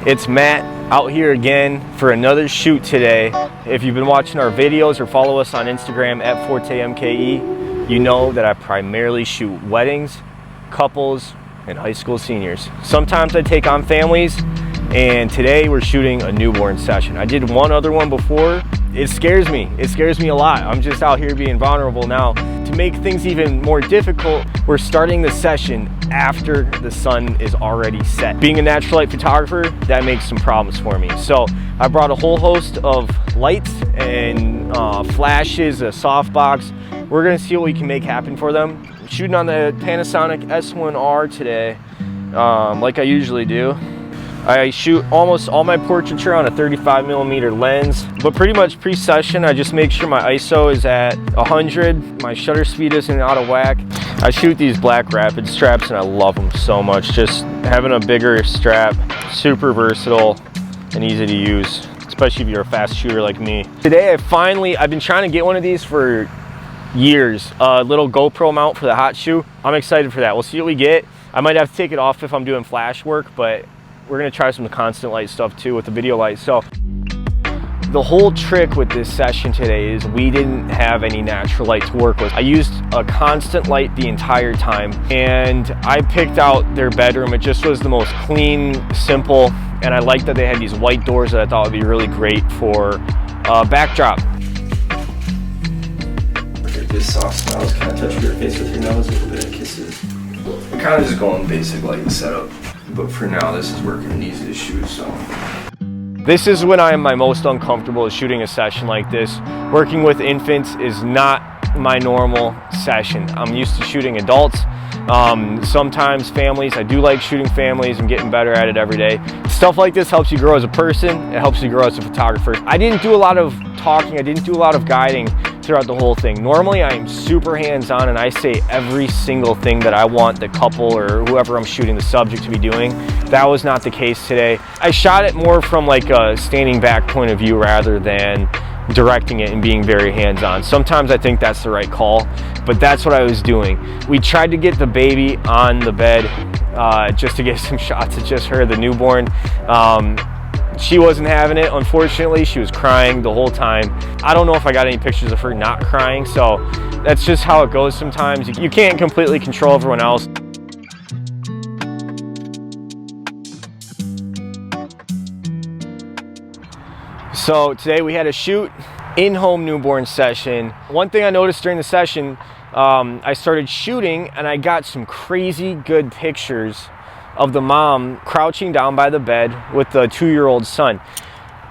It's Matt out here again for another shoot today. If you've been watching our videos or follow us on Instagram at Forte MKE, you know that I primarily shoot weddings, couples, and high school seniors. Sometimes I take on families, and today we're shooting a newborn session. I did one other one before. It scares me. It scares me a lot. I'm just out here being vulnerable now. To make things even more difficult, we're starting the session after the sun is already set. Being a natural light photographer, that makes some problems for me. So I brought a whole host of lights and flashes, a softbox. We're gonna see what we can make happen for them. I'm shooting on the Panasonic S1R today, like I usually do. I shoot almost all my portraiture on a 35mm lens, but pretty much pre-session I just make sure my ISO is at 100, my shutter speed isn't out of whack. I shoot these black rapid straps and I love them so much. Just having a bigger strap, super versatile and easy to use, especially if you're a fast shooter like me. Today I've been trying to get one of these for years, a little GoPro mount for the hot shoe. I'm excited for that. We'll see what we get. I might have to take it off if I'm doing flash work, but we're gonna try some constant light stuff too with the video light. So the whole trick with this session today is we didn't have any natural light to work with. I used a constant light the entire time, and I picked out their bedroom. It just was the most clean, simple, and I liked that they had these white doors that I thought would be really great for backdrop. Look at this soft smells. Kind of touch your face with your nose, a little bit of kisses. We're kind of just going basic light setup. But for now, this is working and easy to shoot, so. This is when I am my most uncomfortable is shooting a session like this. Working with infants is not my normal session. I'm used to shooting adults, sometimes families. I do like shooting families. I'm getting better at it every day. Stuff like this helps you grow as a person. It helps you grow as a photographer. I didn't do a lot of talking. I didn't do a lot of guiding throughout the whole thing. Normally I am super hands-on and I say every single thing that I want the couple or whoever I'm shooting the subject to be doing. That was not the case today. I shot it more from like a standing back point of view rather than directing it and being very hands-on. Sometimes I think that's the right call, but that's what I was doing. We tried to get the baby on the bed just to get some shots of just her, the newborn. She wasn't having it, unfortunately. She was crying the whole time. I don't know if I got any pictures of her not crying, so that's just how it goes sometimes. You can't completely control everyone else. So today we had a shoot in-home newborn session. One thing I noticed during the session, I started shooting and I got some crazy good pictures of the mom crouching down by the bed with the 2-year-old son.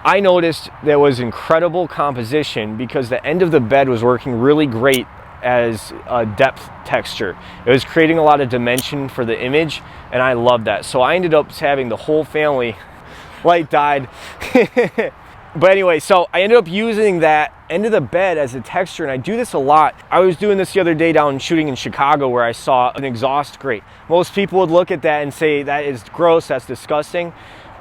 I noticed there was incredible composition because the end of the bed was working really great as a depth texture. It was creating a lot of dimension for the image, and I loved that. So I ended up having the whole family, light died. But anyway, so I ended up using that end of the bed as a texture, and I do this a lot. I was doing this the other day down shooting in Chicago where I saw an exhaust grate. Most people would look at that and say that is gross, that's disgusting.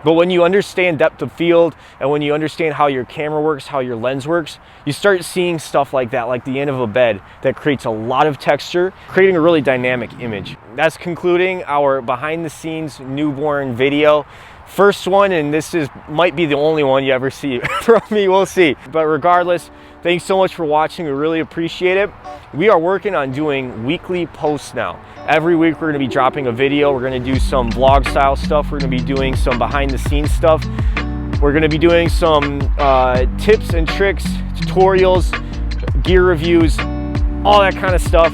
But when you understand depth of field and when you understand how your camera works, how your lens works, you start seeing stuff like that, like the end of a bed that creates a lot of texture, creating a really dynamic image. That's concluding our behind the scenes newborn video. First one, and this might be the only one you ever see from me, we'll see. But regardless, thanks so much for watching, we really appreciate it. We are working on doing weekly posts now. Every week we're gonna be dropping a video, we're gonna do some vlog style stuff, we're gonna be doing some behind the scenes stuff. We're gonna be doing some tips and tricks, tutorials, gear reviews, all that kind of stuff.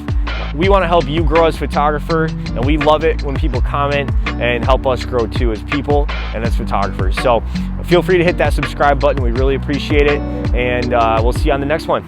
We want to help you grow as a photographer, and we love it when people comment and help us grow too as people and as photographers. So feel free to hit that subscribe button. We really appreciate it, and we'll see you on the next one.